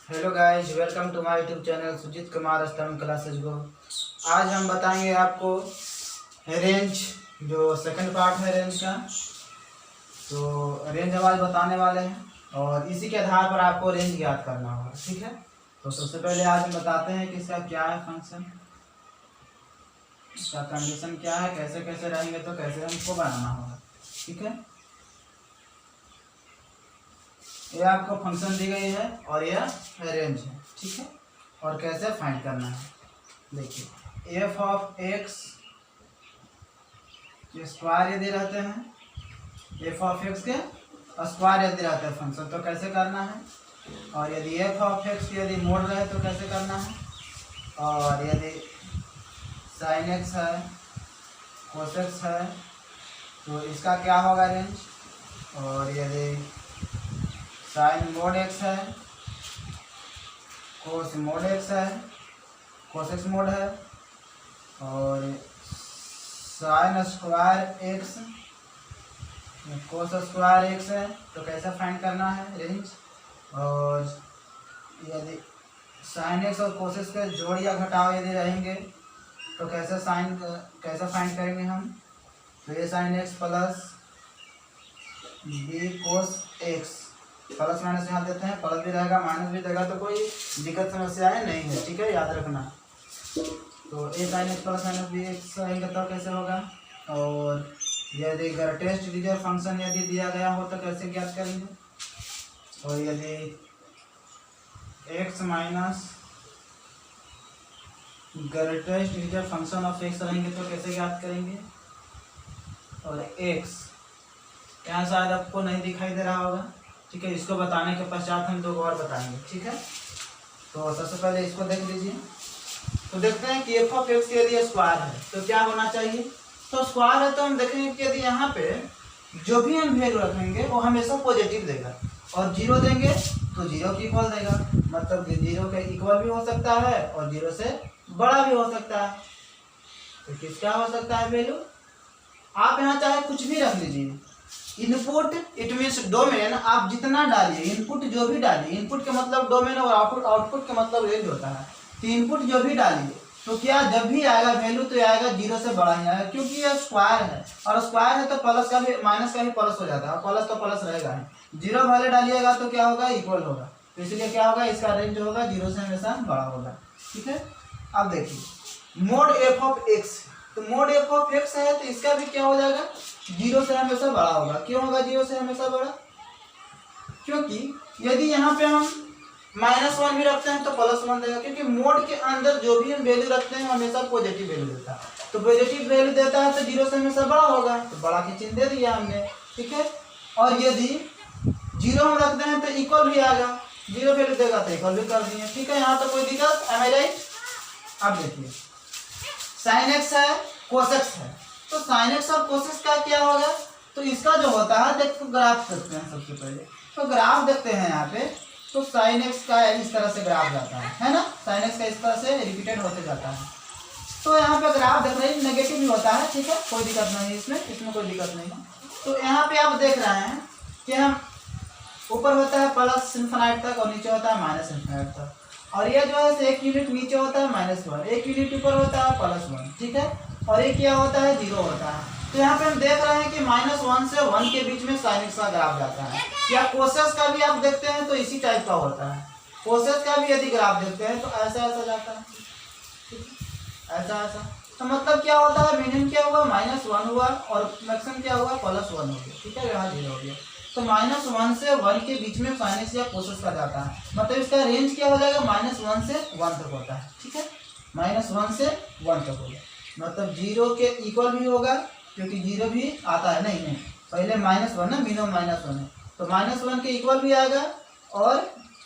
Hello guys, welcome to my YouTube channel Sujeet Kumar Stambh classes को। आज हम बताएंगे आपको रेंज, जो सेकंड पार्ट है रेंज का। तो रेंज हम आज बताने वाले हैं और इसी के आधार पर आपको रेंज ज्ञात करना होगा। ठीक है, तो सबसे पहले आज हम बताते हैं कि इसका क्या है फंक्शन, इसका कंडीशन क्या है, कैसे कैसे रहेंगे तो कैसे हमको बनाना होगा। ठीक है, ये आपको फंक्शन दी गई है और यह रेंज है। ठीक है, और कैसे फाइंड करना है देखिए। एफ ऑफ एक्स के स्क्वायर यदि रहते हैं, एफ ऑफ एक्स के स्क्वायर यदि रहते हैं फंक्शन, तो कैसे करना है। और यदि एफ ऑफ एक्स यदि मोड रहे तो कैसे करना है। और यदि साइन एक्स है, कोस एक्स है, तो इसका क्या होगा रेंज। और यदि साइन मोड एक्स है, कोस मोड एक्स है, कोस एक्स मोड है, और sine square x, cos square x है, तो कैसे फाइंड करना है रेंज। और यदि साइन एक्स और कोस एक्स के जोड़ या घटाव यदि रहेंगे तो कैसे फाइंड करेंगे हम। तो ये sine x plus B cos x, plus minus यहाँ देते हैं, प्लस भी रहेगा माइनस भी देगा, तो कोई दिक्कत समस्याएं नहीं है। ठीक है, याद रखना। तो a sine x plus minus b x रहेंगे तो कैसे होगा। और यदि ग्रेटेस्ट इंटीजर फंक्शन यदि दिया गया हो तो कैसे ज्ञात करेंगे। और यदि x minus greatest integer function of x रहेंगे तो कैसे ज्ञात करेंगे। और एक्स यहाँ शायद आपको नहीं दिखाई दे रहा होगा। ठीक है, इसको बताने के पश्चात हम दो और बताएंगे। ठीक है, तो सबसे पहले इसको देख लीजिए। तो देखते हैं कि एफ ऑफ एक्स यदि स्क्वायर है तो क्या होना चाहिए। तो स्क्वायर है तो हम देखेंगे कि यदि यहाँ पे जो भी हम वैल्यू रखेंगे वो हमेशा पॉजिटिव देगा, और जीरो देंगे तो जीरो के इक्वल देगा। मतलब जीरो के इक्वल भी हो सकता है और जीरो से बड़ा भी हो सकता है। तो किसका हो सकता है वैल्यू, आप यहाँ चाहे कुछ भी रख लीजिए। इनपुट इट मीन्स डोमेन, आप जितना डालिए, इनपुट जो भी डालिए, इनपुट के मतलब डोमेन और आउटपुट के मतलब रेंज होता है। तो इनपुट जो भी डालिए तो क्या जब भी आएगा वैल्यू तो आएगा जीरो से बड़ा ही आएगा, क्योंकि यह स्क्वायर है। और स्क्वायर है तो प्लस का भी माइनस का भी प्लस हो जाता है, और प्लस तो प्लस रहेगा ही। जीरो वाले डालिएगा तो क्या होगा, इक्वल होगा। तो इसलिए क्या होगा, इसका रेंज जो होगा जीरो से हमेशा बड़ा होगा। ठीक है, अब देखिए मोड एफ ऑफ एक्स, तो मोड एफ ऑफ एक्स है तो इसका भी क्या हो जाएगा, जीरो से हमेशा बड़ा होगा। क्यों होगा जीरो से हमेशा बड़ा, क्योंकि यदि यहाँ पे हम -1 भी रखते हैं तो +1 देगा, क्योंकि मोड के अंदर जो भी हम वैल्यू रखते हैं हमेशा पॉजिटिव वैल्यू देता है। तो पॉजिटिव वैल्यू देता है तो जीरो से हमेशा बड़ा होगा, तो बड़ा की चिन्ह दे दिया हमने। ठीक है, और यदि जीरो हम रखते हैं तो इक्वल भी आएगा, जीरो वैल्यू देगा तो इक्वल भी कर दिए। ठीक है, यहाँ तो कोई दिक्कत, एम आई राइट। अब देखिए साइन एक्स है, कोस एक्स है, तो साइन एक्स और कोस एक्स का क्या होगा। तो इसका जो होता है देखो ग्राफ देखते हैं सबसे पहले। तो ग्राफ देखते हैं यहाँ पे, तो साइन एक्स का इस तरह से ग्राफ जाता है ना, साइन एक्स का इस तरह से रिपीटेड होते जाता है। तो यहाँ पे ग्राफ देख रहे हैं नेगेटिव भी होता है। ठीक है, कोई दिक्कत नहीं है इसमें कोई दिक्कत नहीं है। तो यहाँ पे आप देख रहे हैं कि हम ऊपर होता है प्लस इन्फिनिटी तक और नीचे होता है माइनस इन्फिनिटी तक। और ये जो है एक यूनिट नीचे होता है -1, एक यूनिट ऊपर होता है +1। ठीक है, और ये क्या होता है, जीरो होता है। तो यहाँ पे हम देख रहे हैं कि -1 से 1 के बीच में साइन एक्स का ग्राफ जाता है। या कोसेस का भी आप देखते हैं तो इसी टाइप का होता है। कोसेस का भी यदि ग्राफ देखते हैं तो ऐसा ऐसा जाता है, ऐसा ऐसा। तो मतलब क्या होता है, मिनिमम क्या हुआ, -1 हुआ, और मैक्सिमम क्या हुआ, +1 हो गया। ठीक है, यहाँ जीरो हो गया। तो -1 से 1 के बीच में साइन एक्स या कोसेस का जाता है। मतलब इसका रेंज क्या हो जाएगा, -1 से 1 तक होता है। ठीक है, -1 से 1 तक होगा, मतलब जीरो के इक्वल भी होगा, क्योंकि जीरो भी आता है। नहीं पहले -1 ना, मिनिमम -1 है, तो -1 के इक्वल भी आएगा, और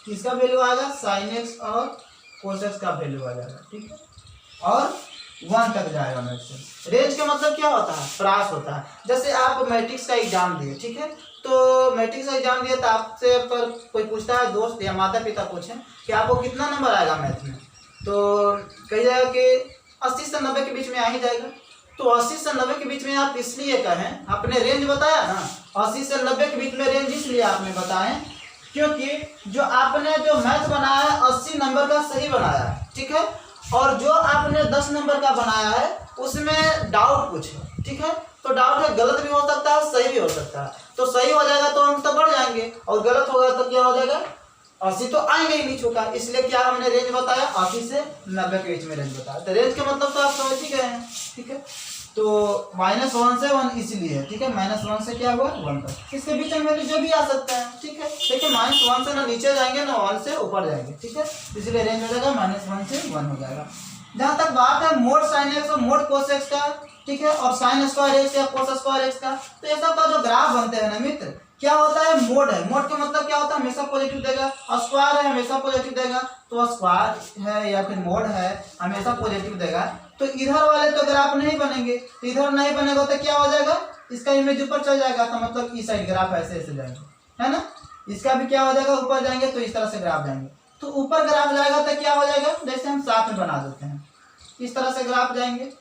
किसका वैल्यू आएगा, साइन एक्स और कोस एक्स का वैल्यू आ जाएगा। ठीक है, और 1 तक जाएगा मैक्सिमम। रेंज का मतलब क्या होता है, प्रास होता है। जैसे आप मैट्रिक्स का एग्जाम दिए, ठीक है, तो मैट्रिक्स का एग्जाम दिए तो आपसे पर कोई पूछता है, दोस्त या माता पिता पूछें कि आपको कितना नंबर आएगा मैथ में, तो कही जाएगा कि 80 से 90 के बीच में आ ही जाएगा। तो 80 से 90 के बीच में आप इसलिए कहें, आपने रेंज बताया ना, 80 से 90 के बीच में रेंज इसलिए आपने बताएं क्योंकि जो आपने जो मैथ बनाया है 80 नंबर का सही बनाया है, ठीक है, और जो आपने 10 नंबर का बनाया है उसमें डाउट कुछ है, ठीक है, तो डाउट है, गलत भी हो सकता है सही भी हो सकता है, तो सही हो जाएगा तो अंक तो बढ़ जाएंगे और गलत होगा तो क्या हो जाएगा, 80 तो आएंगे ही नहीं छूटा, इसलिए क्या हमने रेंज बताया 80 से 90 के बीच में रेंज बताया। तो रेंज के मतलब तो आप समझ ही गए हैं, ठीक है, तो -1 से 1 इसलिए है, ठीक है, -1 से क्या हुआ 1 तक, इसके बीच में वैल्यू जो भी आ सकता है, ठीक है, देखिए -1 से ना नीचे जाएंगे ना 1 से ऊपर जाएंगे, ठीक है, इसलिए रेंज हो जाएगा -1 से 1 हो जाएगा। जहाँ तक बात है मोड साइन एक्स और मोड कोस एक्स का, ठीक है, और साइन स्क्वायर एक्स या कोस स्क्वायर एक्स का, तो ये सब का जो ग्राफ बनते हैं ना मित्र, क्या होता है, मोड है, मोड का मतलब क्या होता है, हमेशा पॉजिटिव देगा, और स्क्वायर है हमेशा पॉजिटिव देगा, तो स्क्वायर है या फिर मोड है हमेशा पॉजिटिव देगा, तो इधर वाले तो ग्राफ नहीं बनेंगे, तो इधर नहीं बनेगा तो क्या हो जाएगा, इसका इमेज ऊपर चल जाएगा, तो मतलब इस साइड ग्राफ ऐसे ऐसे जाएंगे, है ना, इसका भी क्या हो जाएगा, ऊपर जाएंगे तो इस तरह से ग्राफ जाएंगे, तो ऊपर ग्राफ जाएगा तो क्या हो जाएगा, जैसे हम साथ में बना देते हैं, इस तरह से ग्राफ जाएंगे,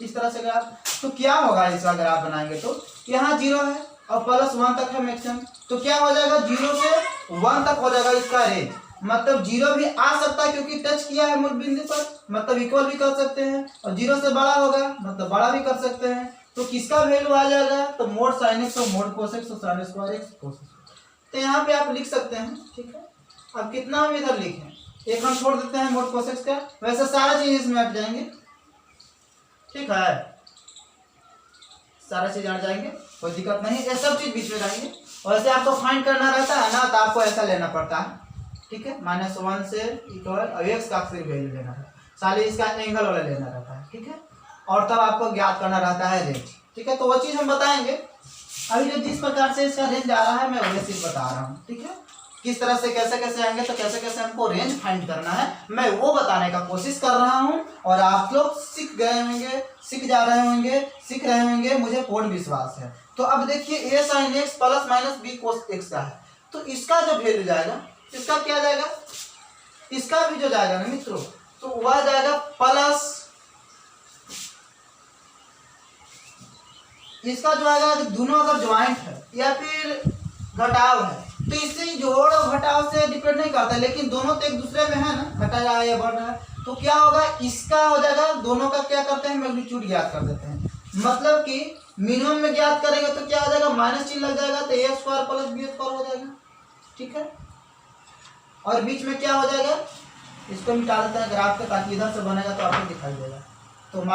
इस तरह से ग्राफ, तो क्या होगा इसका ग्राफ बनाएंगे तो यहाँ 0 है और +1 तक है मैक्सिमम, तो क्या हो जाएगा 0 से 1 तक हो जाएगा इसका रेंज, मतलब 0 भी आ सकता है क्योंकि टच किया है मूल बिंदु पर, मतलब इक्वल भी कर सकते हैं, और 0 से बड़ा होगा मतलब बड़ा भी कर सकते हैं, तो किसका वैल्यू आ जाएगा, तो मोड साइन एक्स और मोड कोस एक्स और sine square x cos x, तो यहाँ पे आप लिख सकते हैं, ठीक है, अब कितना हम इधर लिखें, एक हम छोड़ देते हैं मोड कोस एक्स का, वैसे सारा चीज इसमें हट जाएंगे, ठीक है, सारा चीज हट जाएंगे, कोई दिक्कत नहीं, ये सब चीज बीच में रहेंगे, और ऐसे आपको फाइंड करना रहता है ना, तो आपको ऐसा लेना पड़ता है, ठीक है, -1 से इक्वल एक्स का फिर वैल्यू लेना है, साले इसका एंगल वाला लेना रहता है, ठीक है, और तब आपको ज्ञात करना रहता है रेंज, ठीक है, तो वो चीज हम बताएंगे, अभी जो जिस प्रकार से इसका रेंज आ रहा है मैं वही चीज बता रहा हूँ, ठीक है, किस तरह से कैसे कैसे आएंगे, तो कैसे कैसे हमको रेंज फाइंड करना है मैं वो बताने का कोशिश कर रहा हूँ, और आप लोग सीख गए होंगे, सीख जा रहे होंगे, सीख रहे होंगे, मुझे पूर्ण विश्वास है। तो अब देखिए a sin x + -b cos x का है, तो इसका जो वैल्यू जाएगा, इसका क्या जाएगा, इसका भी जो जाएगा ना मित्रों, तो वह जाएगा प्लस, इसका जो आएगा दोनों अगर ज्वाइंट है या फिर घटाव है, तो इससे जोड़ और घटाव से डिपेंड नहीं करता, लेकिन दोनों तो एक दूसरे में है ना, घटा रहा है या बढ़ रहा है, तो क्या होगा, इसका हो जाएगा, दोनों का क्या करते हैं मैग्नीट्यूड ज्ञात कर देते हैं, मतलब कि मिनिमम में ज्ञात करेंगे तो क्या हो जाएगा, माइनस चिन्ह लग जाएगा, तो a² + b² हो जाएगा, ठीक है, और बीच में क्या हो जाएगा, इसको मिटा देते हैं ग्राफ के, ताकि इधर से बनेगा तो आपको दिखाई देगा, तो -√a²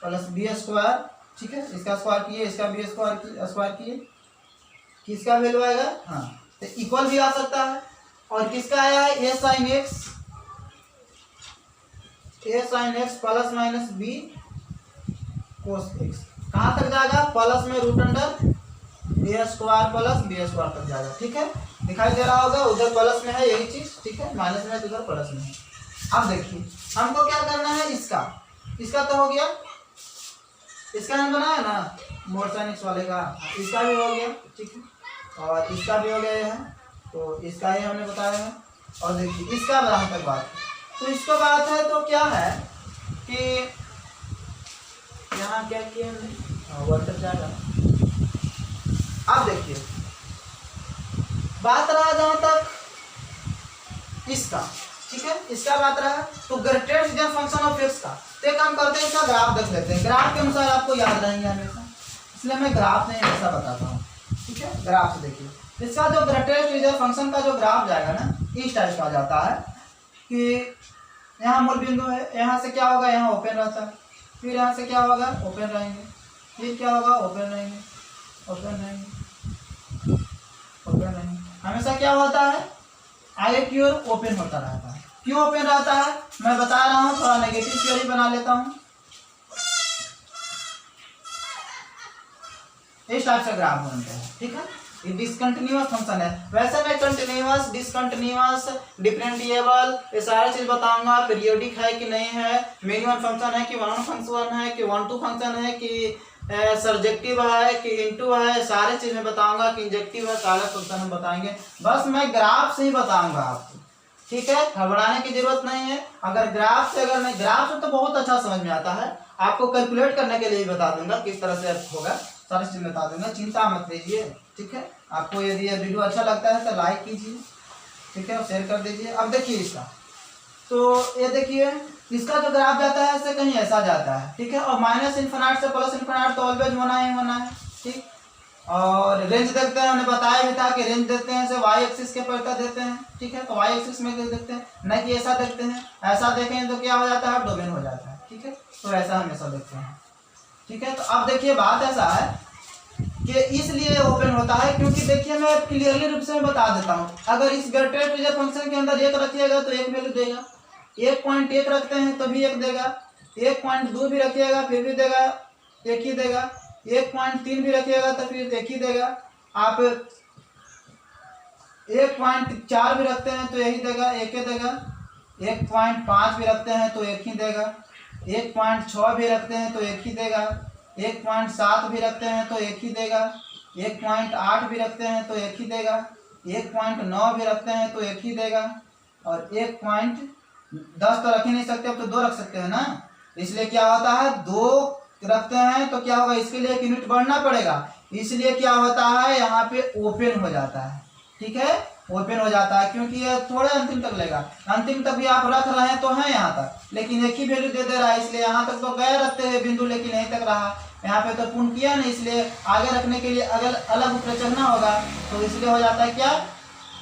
+ b², ठीक है, इसका स्क्वायर किए, इसका भी स्क्वायर किए, किसका वैल्यू आएगा, हाँ, तो इक्वल भी आ सकता है, और किसका आया है a sin x + -b cos x, कहाँ तक जाएगा, प्लस में √a² + b² तक जाएगा, ठीक है, दिखाई दे रहा होगा, उधर प्लस में है यही चीज, ठीक है, माइनस में है तो उधर प्लस में है। अब देखिए हमको क्या करना है, इसका तो हो गया, इसका हम बनाया ना मोड साइन एक्स वाले का, इसका भी हो गया, ठीक है, और इसका भी हो गया है, तो इसका ही हमने बताया है, और देखिए इसका जहाँ तक बात है, तो इसका बात है तो क्या है कि यहाँ क्या किया हमने, वो तक जाएगा, अब देखिए बात रहा जहाँ तक इसका, ठीक है, इसका बात रहा, तो greatest reason function of x का, तो काम करते हैं, इसका ग्राफ देख लेते हैं, ग्राफ के अनुसार आपको याद रहेंगे हमेशा, इसलिए मैं ग्राफ नहीं हमेशा बताता हूँ, ठीक है, ग्राफ से देखिए, इसका जो ग्रेटेस्ट रीजन फंक्शन का जो ग्राफ जाएगा ना, इस टाइप का जाता है कि यहाँ मूल बिंदु है, यहाँ से क्या होगा, यहाँ ओपन रहता है, फिर यहाँ से क्या होगा, ओपन रहेंगे, फिर क्या होगा, ओपन रहेंगे, ओपन रहेंगे, ओपन रहेंगे, हमेशा क्या होता है, आगे की ओर ओपन होता रहता है, क्यों ओपन रहता है मैं बता रहा हूँ, थोड़ा नेगेटिव थ्योरी बना लेता हूँ, इस टाइप से ग्राफ बनते हैं, ठीक है, ये डिसकंटिन्यूअस फंक्शन है, वैसे मैं कंटिन्यूअस, डिसकंटिन्यूअस, डिफरेंशिएबल ये सारी चीज बताऊंगा, पीरियोडिक है कि नहीं है, मिनिमम फंक्शन है कि वन फंक्शन है कि 1 2 फंक्शन है कि सर्जेक्टिव है कि इनटू है, सारे चीज में बताऊंगा कि इंजेक्टिव है, सारे फंक्शन हम बताएंगे, बस मैं ग्राफ से ही बताऊंगा आपको, ठीक है, घबराने की जरूरत नहीं है, अगर ग्राफ से, अगर नहीं ग्राफ से तो बहुत अच्छा समझ में आता है, आपको कैलकुलेट करने के लिए बता दूंगा किस तरह से होगा, सारी चीज़ बता दूंगा, चिंता मत लीजिए। ठीक है, आपको यदि ये वीडियो अच्छा लगता है तो लाइक कीजिए, ठीक है, और शेयर कर दीजिए। अब देखिए इसका, तो ये देखिए इसका जो ग्राफ जाता है ऐसे कहीं ऐसा जाता है, ठीक है, और माइनस इन्फिनिट से प्लस इन्फिनिट तो ऑलवेज होना ही होना है। ठीक, और रेंज देखते हैं, हमने बताया भी था कि रेंज देखते हैं वाई एक्सिस के पर देते हैं। ठीक है, तो वाई एक्सिस में देखते हैं, नहीं कि ऐसा देखते हैं, ऐसा देखें तो क्या हो जाता है, डोमेन हो जाता है। ठीक है, तो ऐसा हमेशा देखते हैं। ठीक है, तो अब देखिए बात ऐसा है कि इसलिए ओपन होता है क्योंकि देखिए मैं क्लियरली रूप से बता देता हूँ, अगर इस ग्रेटेस्ट फंक्शन के अंदर 1 रखिएगा तो 1 वैल्यू देगा, 1.1 रखते हैं तो भी 1 देगा, 1.2 भी रखिएगा फिर भी देगा, 1 ही देगा, 1.3 भी रखिएगा तो फिर 1 ही देगा, आप 1.4 भी रखते हैं तो यही देगा, 1 ही देगा, 1.5 भी रखते हैं तो 1 ही देगा, 1.6 भी रखते हैं तो 1 ही देगा, 1.7 भी रखते हैं तो 1 ही देगा, 1.8 भी रखते हैं तो 1 ही देगा, 1.9 भी रखते हैं तो 1 ही देगा, और 1.10 तो रख ही नहीं सकते, अब तो 2 रख सकते हैं ना, इसलिए क्या होता है 2 रखते हैं तो क्या होगा, इसके लिए 1 यूनिट बढ़ना पड़ेगा, इसलिए क्या होता है यहाँ पे ओपन हो जाता है। ठीक है, ओपन हो जाता है क्योंकि ये थोड़े अंतिम तक लेगा, अंतिम तक भी आप रख रहे हैं तो हैं यहाँ तक, लेकिन 1 ही वैल्यू दे रहा है, इसलिए यहाँ तक तो गए रखते हैं बिंदु, लेकिन यहीं तक रहा, यहाँ पे तो पूर्ण किया नहीं, इसलिए आगे रखने के लिए अगर अलग ऊपर चढ़ना होगा तो इसलिए हो जाता है क्या,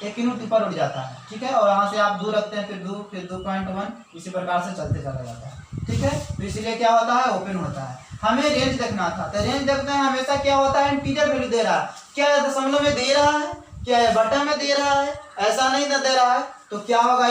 1 यूनिट ऊपर उठ जाता है। ठीक है, और यहाँ से आप 2 रखते हैं फिर 2 फिर 2.1 इसी प्रकार से चलते चला जाता है। ठीक है, तो इसलिए क्या होता है, ओपन होता है। हमें रेंज देखना था, तो रेंज देखते हैं हमेशा क्या होता है, इंटीजर वैल्यू दे रहा है, क्या दशमलव में दे रहा है, क्या बटन में दे रहा है, ऐसा नहीं दे रहा है, तो क्या होगा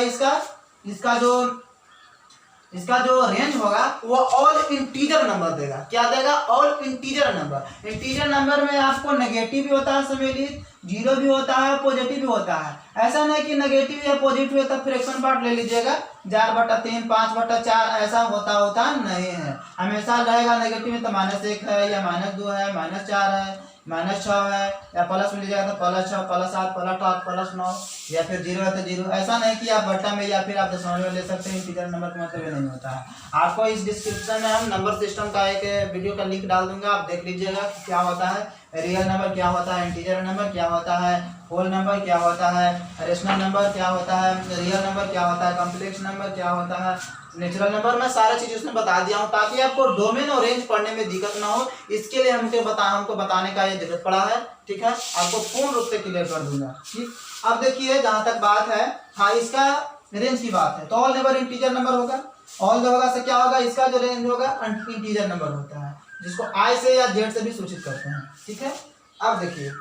इसका जो रेंज होगा वो ऑल इंटीजर नंबर देगा। क्या देगा, all integer number. Integer number में आपको नेगेटिव भी होता है सम्मिलित, 0 भी होता है, पॉजिटिव भी होता है, ऐसा नहीं कि नेगेटिव या पॉजिटिव है तब फ्रैक्शन पार्ट ले लीजिएगा 4/3 5/4 ऐसा होता नहीं है, हमेशा रहेगा नेगेटिव में तो -1 है या -2 है, -4 है, -6 है, या प्लस में लीजिएगा तो +6 +7 +8 +9, या फिर 0 है तो 0, ऐसा नहीं कि आप बट्टा में या फिर आप दशमलव में ले सकते हैं। इंटीजर नंबर का मतलब ये नहीं होता है। आपको इस डिस्क्रिप्शन में हम नंबर सिस्टम का एक वीडियो का लिंक डाल दूंगा, आप देख लीजिएगा कि क्या होता है, रियल नंबर क्या होता है, इंटीजर नंबर क्या होता है, होल नंबर क्या होता है, रेशनल नंबर क्या होता है, रियल नंबर क्या होता है, कॉम्प्लेक्स नंबर क्या होता है, नेचुरल नंबर, मैं सारा चीज उसमें बता दिया हूँ ताकि आपको डोमेन और रेंज पढ़ने में दिक्कत ना हो, इसके लिए हमको बताने का ये जरूरत पड़ा है। ठीक है, आपको पूर्ण रूप से क्लियर कर दूंगा। ठीक, अब देखिए जहां तक बात है, हाँ इसका रेंज की बात है तो ऑल नंबर इंटीजर नंबर होगा, ऑल होगा से क्या होगा, इसका जो रेंज होगा इंटीजर नंबर होता है, जिसको आई से या जेड से भी सूचित करते हैं। ठीक है, अब देखिए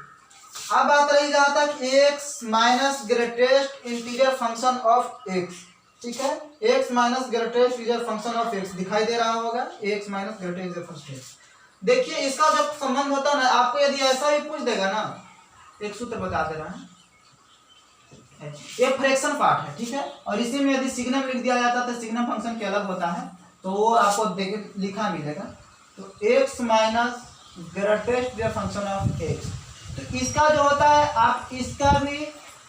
अब बात रही जहां तक x minus greatest integer function of x. ठीक है, x minus greatest integer function of x दिखाई दे रहा होगा, x minus greatest integer function x. देखिए इसका जब संबंध होता है ना, आपको यदि ऐसा ही पूछ देगा ना, एक सूत्र बता दे रहा है, ये फ्रैक्शन पार्ट है। ठीक है, और इसी में यदि सिग्नम लिख दिया जाता तो सिग्नम फंक्शन के अलग होता है, तो वो आपको देख लिखा मिलेगा, तो x minus greatest function of x, तो इसका जो होता है आप इसका भी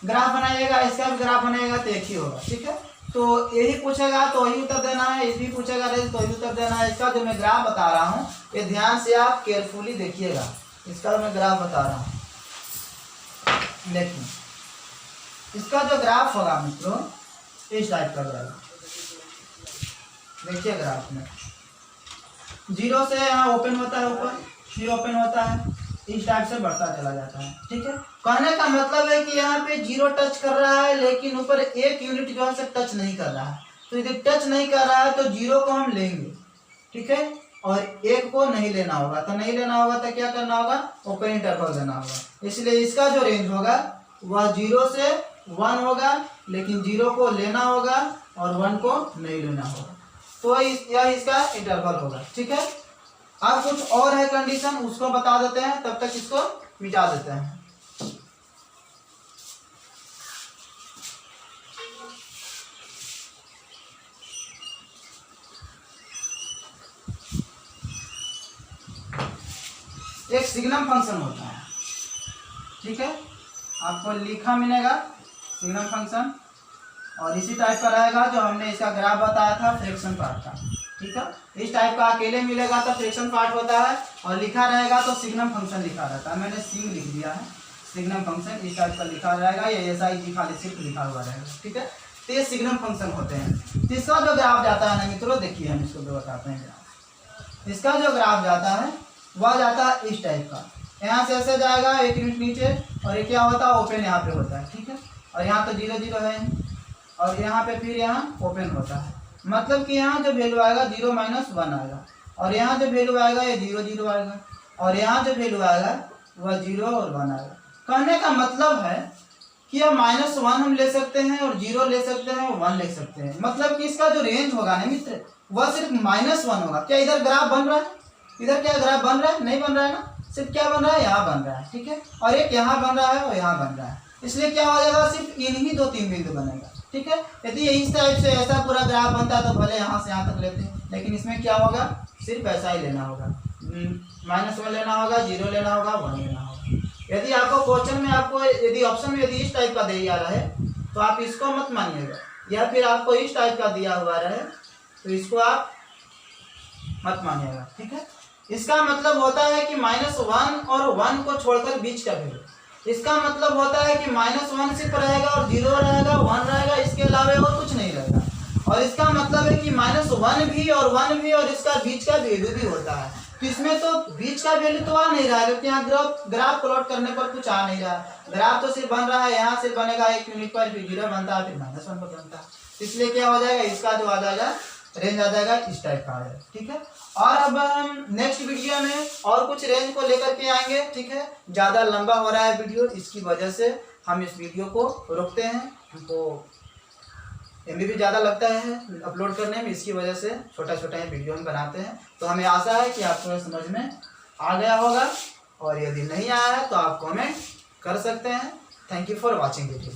ग्राफ बनाइएगा, इसका भी ग्राफ बनाइएगा तो एक ही होगा। ठीक है, तो यही पूछेगा तो वही उत्तर देना है, इस भी पूछेगा तो वही उत्तर देना है। इसका जो मैं ग्राफ बता रहा हूँ ये ध्यान से आप केयरफुली देखिएगा, इसका मैं ग्राफ बता रहा हूँ, देखिए इसका जो ग्राफ होगा मित्रों इस टाइप का ग्राफ, देखिए ग्राफ में 0 से यहाँ ओपन होता है, ऊपर फिर ओपन होता है, इस टाइप से बढ़ता चला जाता है। ठीक है, कहने का मतलब है कि यहाँ पे 0 टच कर रहा है लेकिन ऊपर 1 यूनिट जो है टच नहीं कर रहा है, तो यदि टच नहीं कर रहा है तो 0 को हम लेंगे। ठीक है, और 1 को नहीं लेना होगा, तो नहीं लेना होगा तो क्या करना होगा, ओपन इंटरवल देना होगा, इसलिए इसका जो रेंज होगा वह 0 से 1 होगा, लेकिन 0 को लेना होगा और 1 को नहीं लेना होगा, तो यह इसका इंटरवल होगा। ठीक है, अब कुछ और है कंडीशन, उसको बता देते हैं, तब तक इसको मिटा देते हैं। एक सिग्नम फंक्शन होता है। ठीक है, आपको लिखा मिलेगा सिग्नम फंक्शन, और इसी टाइप का रहेगा जो हमने इसका ग्राफ बताया था फ्रैक्शन पार्ट का। ठीक है। इस टाइप का अकेले मिलेगा तो फ्रैक्शन पार्ट होता है, और लिखा रहेगा तो सिग्नम फंक्शन लिखा रहता है। मैंने सिग लिख दिया है, सिग्नम फंक्शन इस टाइप का लिखा रहेगा, या ऐसा ही खाली सिर्फ लिखा हुआ रहेगा, ठीक है। तो ये सिग्नम फंक्शन होते हैं। तो इसका जो ग्राफ जाता है ना मित्रों, देखिए हम इसको बताते हैं ग्राफ। इसका जो ग्राफ जाता है वह जाता है इस टाइप का, यहाँ से ऐसे जाएगा 1 यूनिट नीचे, और ये क्या होता है ओपन यहाँ पे होता है, ठीक है। और यहाँ तो 0 0 है, और यहाँ पे फिर यहाँ ओपन होता है, मतलब कि यहाँ जो वैल्यू आएगा 0 - 1 आएगा, और यहाँ जो वैल्यू आएगा ये 0 0 आएगा, और यहाँ जो वैल्यू आएगा वह 0 और 1 आएगा। कहने का मतलब है कि यह -1 हम ले सकते हैं, और 0 ले सकते हैं, और 1 ले सकते हैं। मतलब कि इसका जो रेंज होगा ना मित्र, वह सिर्फ -1 होगा। क्या इधर ग्राफ बन रहा है? इधर क्या ग्राफ बन रहा है? नहीं बन रहा है ना, सिर्फ क्या बन रहा है, यहाँ बन रहा है, ठीक है। और एक यहाँ बन रहा है और यहाँ बन रहा है, इसलिए क्या हो जाएगा, सिर्फ इन्हीं 2-3 बिंदु बनेगा, ठीक है। यदि इस टाइप से ऐसा पूरा ग्राफ बनता है तो भले यहाँ से यहाँ तक लेते हैं, लेकिन इसमें क्या होगा, सिर्फ ऐसा ही लेना होगा, -1 लेना होगा, 0 लेना होगा, 1 लेना होगा। यदि आपको क्वेश्चन में यदि ऑप्शन में इस टाइप का दिया रहा है तो आप इसको मत मानिएगा, या फिर आपको इस टाइप का दिया हुआ रहे तो इसको आप मत मानिएगा, ठीक है। इसका मतलब होता है कि -1 और 1 को छोड़कर बीच का वैल्यू, इसका मतलब होता है कि -1 सिर्फ रहेगा और 0 रहेगा, 1 रहेगा, इसके अलावा और कुछ नहीं रहेगा। और इसका मतलब है कि -1 भी और 1 भी और इसका बीच का वैल्यू भी होता है। तो इसमें तो बीच का वैल्यू तो आ नहीं रहा है, क्योंकि यहाँ ग्राफ प्लॉट करने पर कुछ आ नहीं रहा है। ग्राफ तो सिर्फ बन रहा है, यहाँ से बनेगा 1 यूनिट पर, फिर 0 बनता है, फिर -1 पर बनता है। इसलिए क्या हो जाएगा, इसका जो आ जाएगा रेंज आ जाएगा इस टाइप का आ जाएगा, ठीक है। और अब हम नेक्स्ट वीडियो में और कुछ रेंज को लेकर के आएंगे, ठीक है। ज़्यादा लंबा हो रहा है वीडियो, इसकी वजह से हम इस वीडियो को रोकते हैं। हमको MB भी ज़्यादा लगता है अपलोड करने में, इसकी वजह से छोटा छोटा वीडियो हम बनाते हैं। तो हमें आशा है कि आपको समझ में आ गया होगा, और यदि नहीं आया है तो आप कमेंट कर सकते हैं। Thank you for watching video.